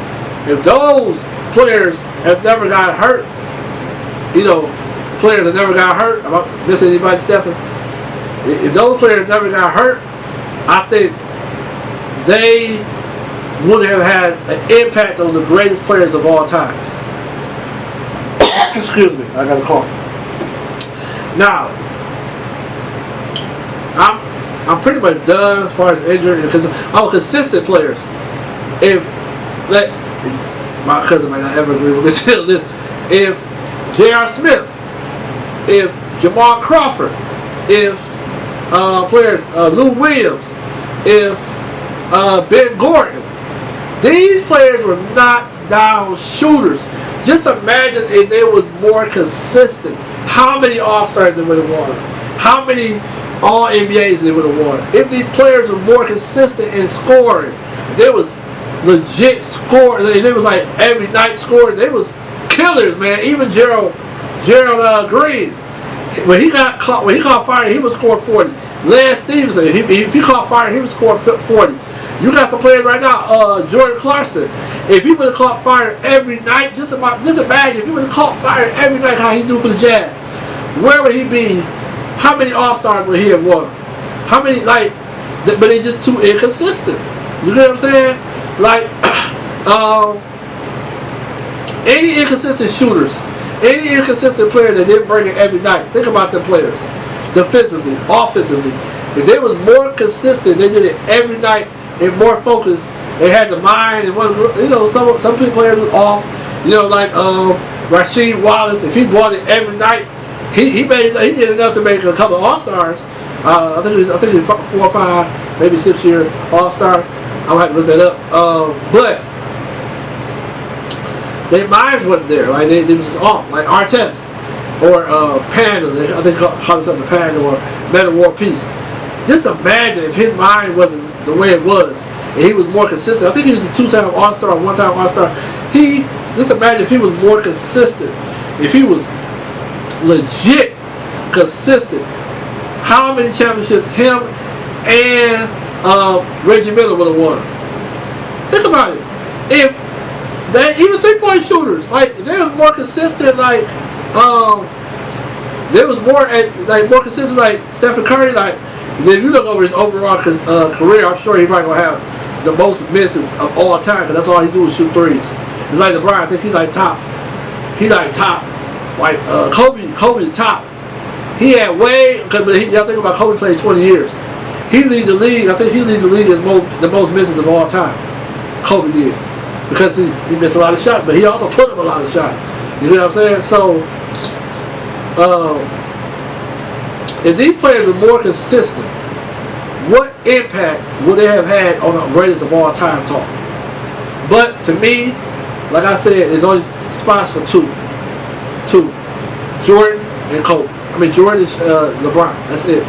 S1: if those players have never got hurt, players that never got hurt. Am I missing anybody, Stephen? If those players never got hurt, I think they would have had an impact on the greatest players of all times. Excuse me, I got a cough. Now, I'm pretty much done as far as injury because consistent players. My cousin might not ever agree with me till this. If J.R. Smith, if Jamal Crawford, if players Lou Williams, if Ben Gordon, these players were knockdown shooters. Just imagine if they were more consistent. How many All-Stars they would have won? How many All-NBAs they would have won? If these players were more consistent in scoring, they was legit scoring. They was like every night scoring. They was killers, man. Even Gerald Green, when he caught fire, he would score 40. Lance Stevenson, if he caught fire, he would score 40. You got some players right now, Jordan Clarkson. If he would have caught fire every night, just imagine if he would have caught fire every night, how he do for the Jazz. Where would he be? How many All-Stars would he have won? How many, but they're just too inconsistent. You get what I'm saying? Any inconsistent shooters, any inconsistent player that didn't bring it every night, think about them players. Defensively, offensively. If they was more consistent, they did it every night and more focused. They had the mind and some people players was off. Rasheed Wallace, if he bought it every night, he did enough to make a couple of All-Stars. I think it was 4 or 5, maybe 6 year All-Star. I'll have to look that up. But their minds wasn't there. They was just off. Like Artest or Panda. I think call himself the Panda or Metal War Peace. Just imagine if his mind wasn't the way it was and he was more consistent. I think he was a 2-time All-Star, 1-time All-Star. Just imagine if he was more consistent. If he was legit consistent. How many championships him and Reggie Miller would have won? Think about it. If they even 3-point shooters, if they was more consistent, they was more consistent, like Stephen Curry. If you look over his overall career, I'm sure he probably gonna have the most misses of all time because that's all he do is shoot threes. It's like LeBron. I think he's top. Kobe top. He had y'all think about Kobe played 20 years. He leads the league. I think he leads the league in the most misses of all time. Kobe did. Because he missed a lot of shots, but he also put up a lot of shots. You know what I'm saying? So, if these players were more consistent, what impact would they have had on the greatest of all time talk? But to me, like I said, there's only spots for two. Jordan and Kobe. Jordan is LeBron. That's it.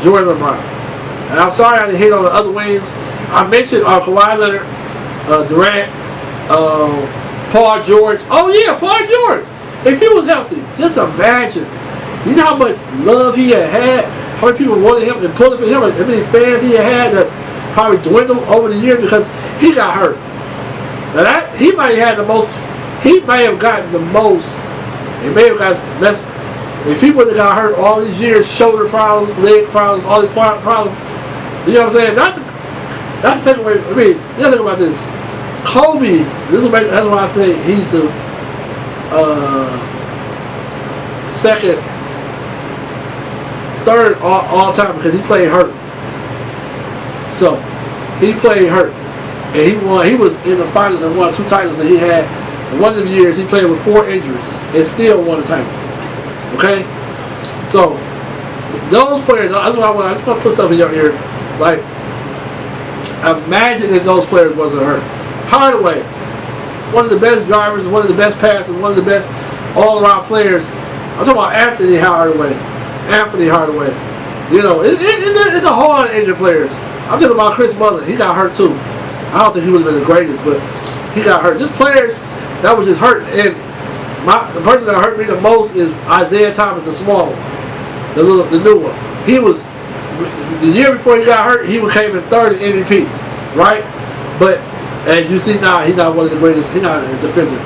S1: Jordan and LeBron. And I'm sorry I didn't hit on the other wings. I mentioned Kawhi Leonard, Durant, Paul George. Oh yeah, Paul George. If he was healthy, just imagine. You know how much love he had, how many people wanted him and pulling for him, how many fans he had that probably dwindled over the years because he got hurt. Now that he might have had the most. He may have gotten the most. It may have got less. If he would have got hurt all these years, shoulder problems, leg problems, all these problems. You know what I'm saying? Not to take away. I mean, you gotta think about this. Kobe. That's why I say he's the second, third all time because he played hurt. So he played hurt, and he won. He was in the finals and won 2 titles that he had. In one of them years, he played with 4 injuries and still won the title. Okay, so those players. That's what I want. I just want to put stuff in your ear. Like, imagine if those players wasn't hurt. Hardaway, one of the best drivers, one of the best passers, one of the best all-around players. I'm talking about Anthony Hardaway. You know, it's a whole lot of injured players. I'm talking about Chris Mullin. He got hurt too. I don't think he would have been the greatest, but he got hurt. Just players that was just hurt. And the person that hurt me the most is Isaiah Thomas, the small one, the new one. He was the year before he got hurt. He came in 3rd in MVP, right? But as you see now, he's not one of the greatest. He's not a defender.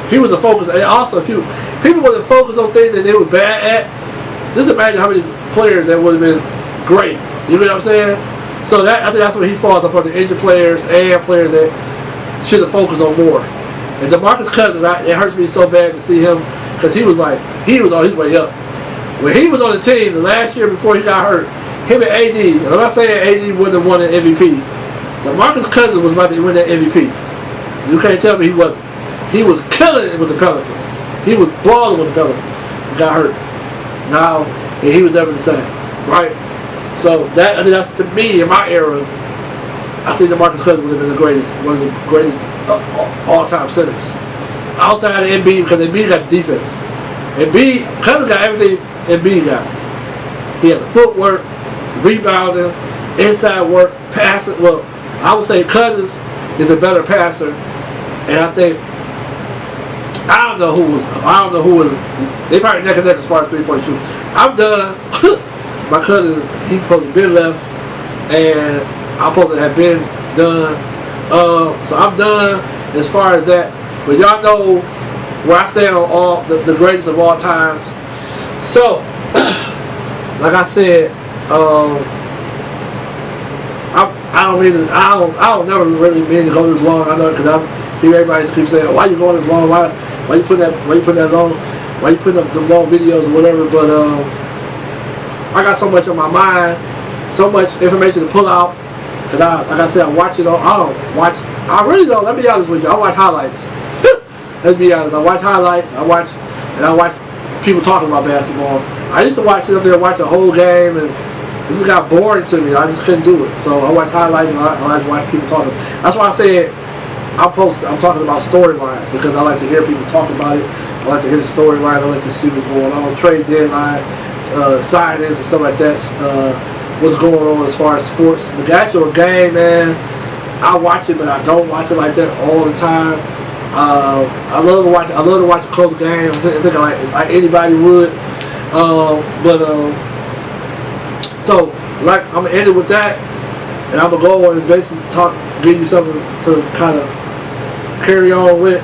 S1: If he was a focus, and also if people wasn't focused on things that they were bad at, just imagine how many players that would have been great. You know what I'm saying? So I think that's where he falls upon the injured players and players that should have focused on more. And DeMarcus Cousins, it hurts me so bad to see him because he was on his way up. When he was on the team the last year before he got hurt, him and AD, and I'm not saying AD wouldn't have won an MVP. DeMarcus Cousins was about to win that MVP. You can't tell me he wasn't. He was killing it with the Pelicans. He was balling with the Pelicans. He got hurt. Now, and he was never the same, right? So I think that's, to me, in my era, I think DeMarcus Cousins would have been one of the greatest all-time centers. Outside of Embiid, because Embiid got the defense. Cousins got everything Embiid got. He had the footwork, rebounding, inside work, passing. Well, I would say Cousins is a better passer, and I think I don't know who was. They probably neck and neck as far as 3-point shooting. I'm done. My cousin, he supposed to have been left, and I'm supposed to have been done. So I'm done as far as that. But y'all know where I stand on all the greatest of all times. So, like I said, I don't never really mean to go this long. I know because I hear everybody keep saying, "Why you going this long? Why you putting that long? Why you putting up the long videos or whatever?" But I got so much on my mind, so much information to pull out. Cause like I said, I watch it all. I really don't. Let me be honest with you. I watch highlights. Let's be honest. I watch highlights. I watch people talking about basketball. I used to sit up there and watch a whole game, and it just got boring to me. I just couldn't do it. So I watch highlights and I like to watch people talking. That's why I said I'm talking about storylines because I like to hear people talk about it. I like to hear the storyline. I like to see what's going on, trade deadline, signings and stuff like that. What's going on as far as sports. The actual game, man, I watch it, but I don't watch it like that all the time. I love to watch a close game. I think like anybody would. So like I'm gonna end it with that, and I'm gonna go on and basically give you something to kind of carry on with.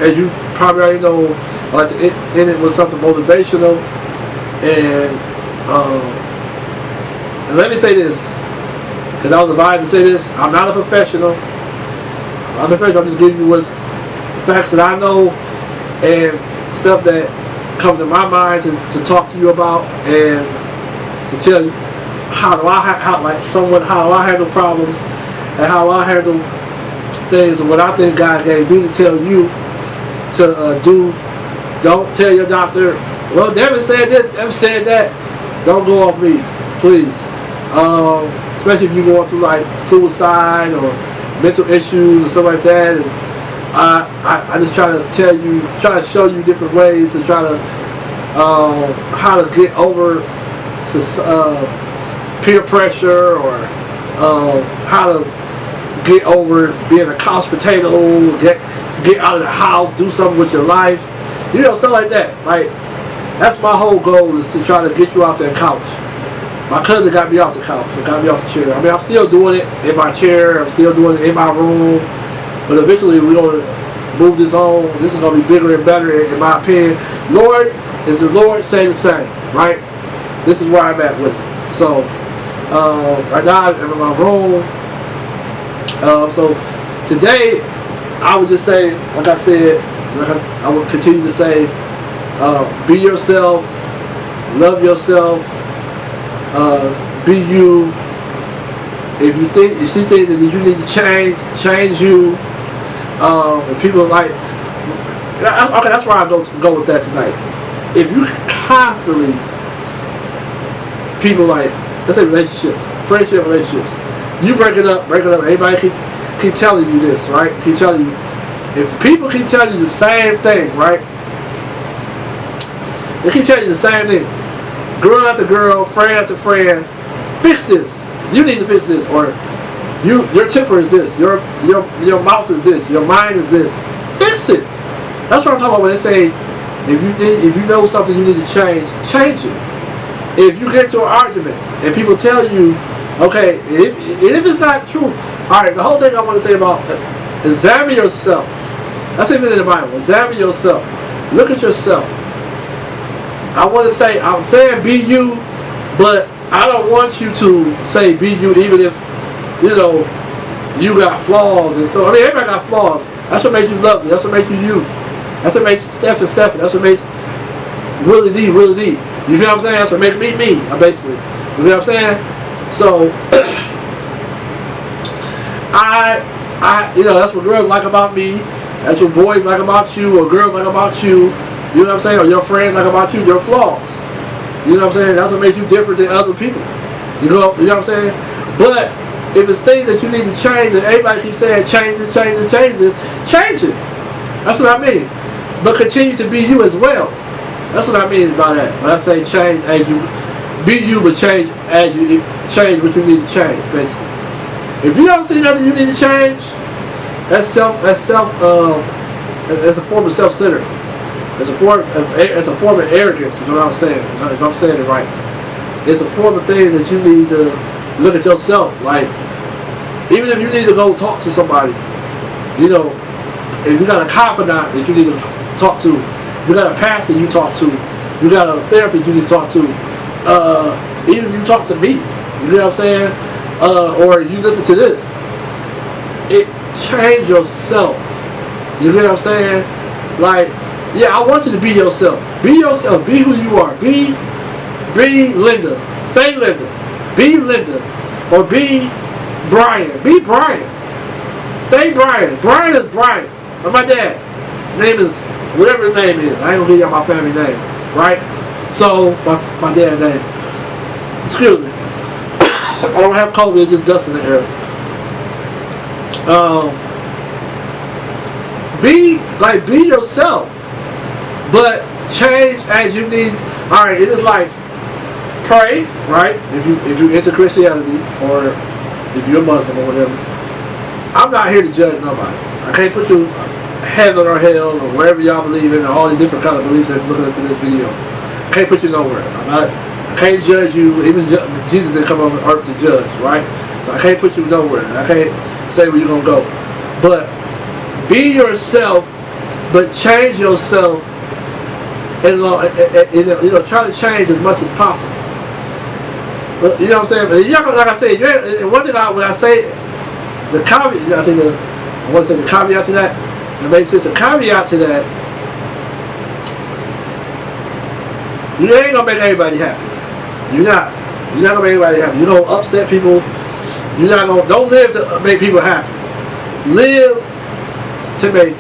S1: As you probably already know, I like to end it with something motivational. And let me say this, because I was advised to say this. I'm not a professional. I'm just giving you what's facts that I know and stuff that comes in my mind to talk to you about and to tell you how do I handle problems and how I handle things and what I think God gave me to tell you to do. Don't tell your doctor, well, Devin said this, Devin said that. Don't go off me, please. Especially if you're going through like suicide or mental issues and stuff like that. And I just try to show you different ways to try to how to get over peer pressure or how to get over being a couch potato, get out of the house, do something with your life, you know, stuff like that. Like, that's my whole goal, is to try to get you out that couch. My cousin got me off the couch, and got me off the chair. I mean, I'm still doing it in my chair, I'm still doing it in my room, but eventually we're going to move this on. This is going to be bigger and better, in my opinion. Lord, if the Lord say the same, right? This is where I'm at with it. So, right now I'm in my room. So, today, I would just say, like I said, I would continue to say, be yourself, love yourself, be you. If you see things that you need to change you. And people like, okay, that's where I go with that tonight. If you constantly, people like, let's say relationships, friendship relationships, you break it up, everybody keep telling you this, right? Keep telling you, if people keep telling you the same thing, right? They keep telling you the same thing. Girl after girl, friend after friend, fix this. You need to fix this, or your temper is this, your mouth is this, your mind is this. Fix it. That's what I'm talking about when they say, if you know something you need to change it. If you get into an argument and people tell you, okay, if it's not true, all right, the whole thing I want to say about examine yourself. That's even in the Bible. Examine yourself. Look at yourself. I'm saying be you, but I don't want you to say be you even if, you know, you got flaws and stuff. I mean, everybody got flaws. That's what makes you lovely. That's what makes you you. That's what makes Steph. That's what makes Wheelie D. You feel what I'm saying? That's what makes me, basically. You feel what I'm saying? So, you know, that's what girls like about me. That's what boys like about you, or girls like about you. You know what I'm saying? Or your friends like about you, your flaws. You know what I'm saying? That's what makes you different than other people. You know what I'm saying? But if it's things that you need to change, and everybody keeps saying change it. That's what I mean. But continue to be you as well. That's what I mean by that. When I say change as you be you, but change as you change what you need to change, basically. If you don't see nothing you need to change, that's a form of self-centered. It's a form of arrogance, is what I'm saying, if I'm saying it right. It's a form of things that you need to look at yourself. Like, even if you need to go talk to somebody, you know, if you got a confidant that you need to talk to, you got a pastor you talk to, you got a therapist you need to talk to, even if you talk to me, you know what I'm saying, or you listen to this, change yourself. You know what I'm saying? Like, yeah, I want you to be yourself. Be yourself. Be who you are. Be Linda. Stay Linda. Be Linda. Or be Brian. Be Brian. Stay Brian. Brian is Brian. Or my dad. Name is whatever his name is. I ain't gonna give you my family name. Right? So, my dad's name. Excuse me. I don't have COVID, it's just dust in the air. Be yourself. But change as you need. Alright, in this life, pray, right? If you're into Christianity, or if you're a Muslim or whatever. I'm not here to judge nobody. I can't put you heaven or hell or wherever y'all believe in, or all these different kind of beliefs that's looking into this video. I can't put you nowhere. I can't judge you. Even Jesus didn't come on earth to judge, right? So I can't put you nowhere. I can't say where you're gonna go. But be yourself, but change yourself. And you know, try to change as much as possible. But, you know what I'm saying? But you're not, like I said, and one thing when I say the caveat, I think I want to say the caveat to that. It makes sense. The caveat to that, you ain't gonna make everybody happy. You're not gonna make everybody happy. You don't upset people. Don't live to make people happy. Live to make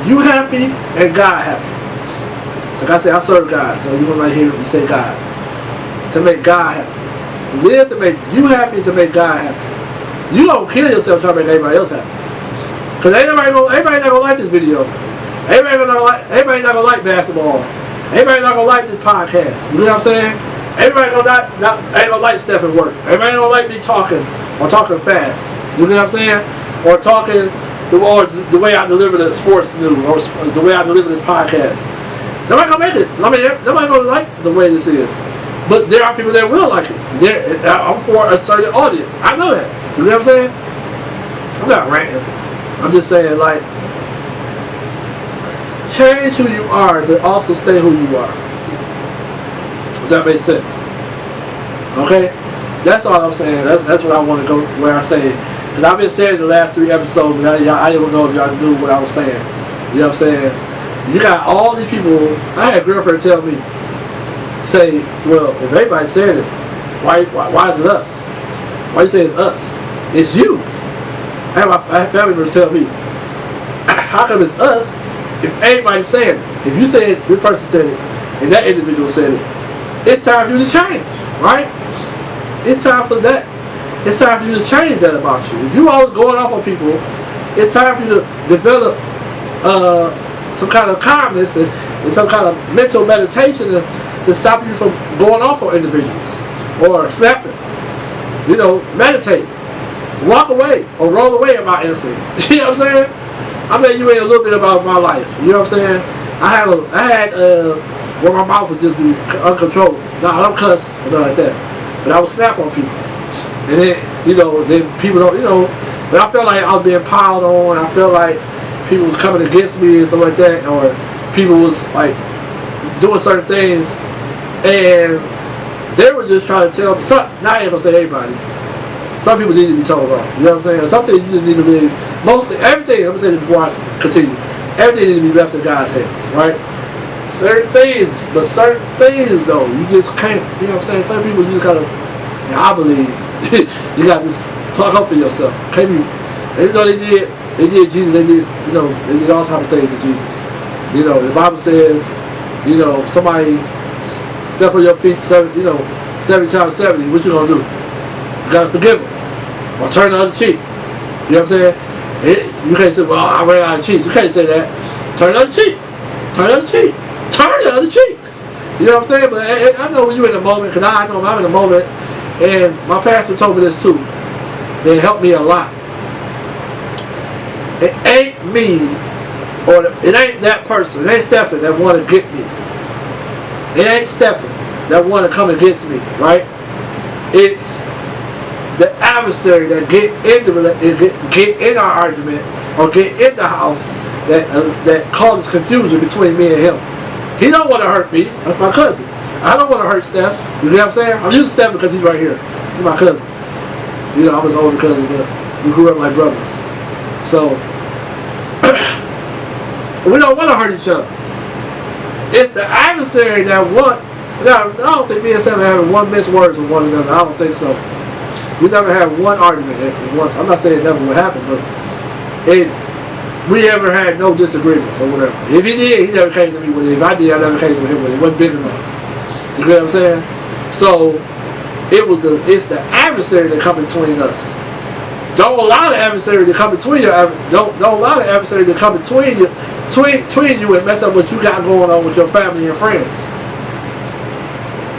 S1: you happy and God happy. Like I said, I serve God, so you're gonna hear me say God. To make God happy. Live to make you happy, to make God happy. You don't kill yourself trying to make everybody else happy. Because everybody not gonna like this video. Everybody not gonna like basketball. Everybody not gonna like this podcast. You know what I'm saying? Everybody ain't gonna like Steph at work. Everybody ain't gonna like me talking or talking fast. You know what I'm saying? Or talking, the way I deliver the sports news, or the way I deliver this podcast. Nobody gonna make it. I mean, nobody gonna like the way this is. But there are people that will like it. I'm for a certain audience. I know that. You know what I'm saying? I'm not ranting. I'm just saying, like, change who you are, but also stay who you are. If that makes sense. Okay? That's all I'm saying. That's what I want to go where I say. Because I've been saying the last 3 episodes, and I don't know if y'all knew what I was saying. You know what I'm saying? You got all these people. I had a girlfriend tell me, say, well, if everybody said it, why is it us? Why you say it's us? It's you. I had family members tell me, how come it's us if everybody's saying it? If you say it, this person said it, and that individual said it, it's time for you to change, right? It's time for that. It's time for you to change that about you. If you always going off on people, it's time for you to develop some kind of calmness and some kind of mental meditation to stop you from going off on individuals or snapping. You know, meditate, walk away or roll away about instincts. You know what I'm saying? I'm letting you in a little bit about my life. You know what I'm saying? I had where my mouth would just be uncontrolled. Now I don't cuss or nothing like that, but I would snap on people. And then, you know, then people don't, you know, but I felt like I was being piled on. I felt like people was coming against me and stuff like that, or people was like doing certain things, and they were just trying to tell me. Now I ain't gonna say everybody. Some people need to be told off. You know what I'm saying? Something you just need to leave. Everything. I'm gonna say this before I continue. Everything needs to be left in God's hands, right? Certain things, but certain things though, you just can't. You know what I'm saying? Some people you just gotta. I believe you gotta just talk up for yourself. Can't be. Even though they did Jesus. They did all types of things to Jesus. You know, the Bible says, you know, somebody step on your feet 70 times 70. What you gonna do? You gotta forgive them or turn the other cheek. You know what I'm saying? You can't say, well, I ran out of cheeks. You can't say that. Turn the other cheek. Turn the other cheek. Turn the other cheek. You know what I'm saying? But I know when you're in the moment, because I know I'm in the moment, and my pastor told me this too. It helped me a lot. It ain't me, or it ain't that person. It ain't Stephen that want to get me. It ain't Stephen that want to come against me, right? It's the adversary that get in our argument or get in the house that causes confusion between me and him. He don't want to hurt me. That's my cousin. I don't want to hurt Steph. You know what I'm saying? I'm using Steph because he's right here. He's my cousin. You know, I'm his older cousin, but we grew up like brothers. So we don't want to hurt each other. It's the adversary that want. Now, I don't think me and Steph having one missed words with one another. I don't think so. We never had one argument at once. I'm not saying it never would happen, but we ever had no disagreements or whatever. If he did, he never came to me with it. If I did, I never came to him with it. It wasn't big enough. You know what I'm saying? So it's the adversary that come between us. Don't allow the adversary to come between you. Don't allow the adversary to come between you and mess up what you got going on with your family and friends.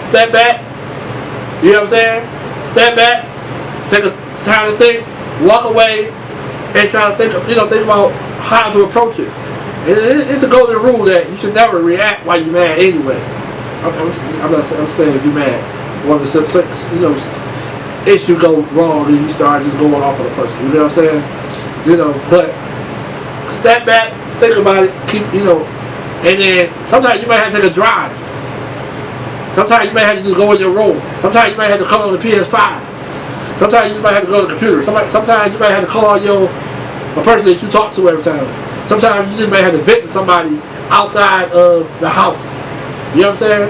S1: Step back. You know what I'm saying? Step back. Take a time to think. Walk away, and try to think about how to approach it. It's a golden rule that you should never react while you're mad anyway. I'm saying if you're mad, or if issue go wrong and you start just going off on a person. You know what I'm saying? You know, but step back, think about it, and then sometimes you might have to take a drive. Sometimes you might have to just go in your room. Sometimes you might have to call on the PS5. Sometimes you just might have to go to the computer. Sometimes you might have to call a person that you talk to every time. Sometimes you just might have to vent to somebody outside of the house. You know what I'm saying?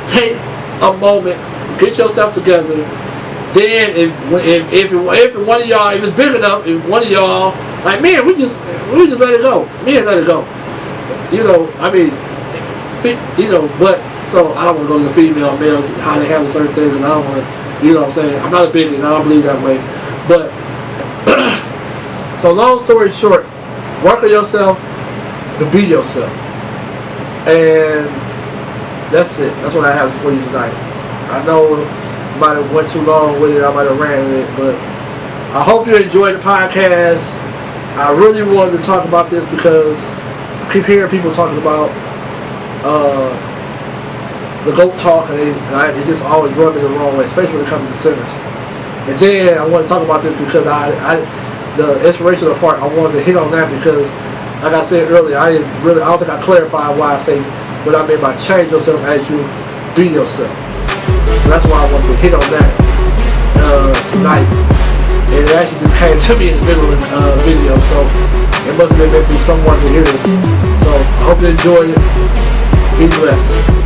S1: Take a moment, get yourself together. Then if one of y'all, if it's big enough, if one of y'all, like man, we just let it go. Me and let it go. You know, I mean, but so I don't want to go to the female males how they handle certain things, and I don't want to, you know what I'm saying? I'm not a bigot, and I don't believe that way. But so long story short, work on yourself to be yourself, and that's it. That's what I have for you tonight. I know might have went too long with it. I might have ran it, but I hope you enjoyed the podcast. I really wanted to talk about this because I keep hearing people talking about the GOAT talk, and it just always rubs me the wrong way, especially when it comes to the centers. And then I want to talk about this because the inspirational part, I wanted to hit on that because, like I said earlier, I don't think I clarified why I say what I mean by change yourself as you be yourself. So that's why I wanted to hit on that tonight. And it actually just came to me in the middle of the video, so it must have been meant for someone to hear this. So I hope you enjoyed it. Be blessed.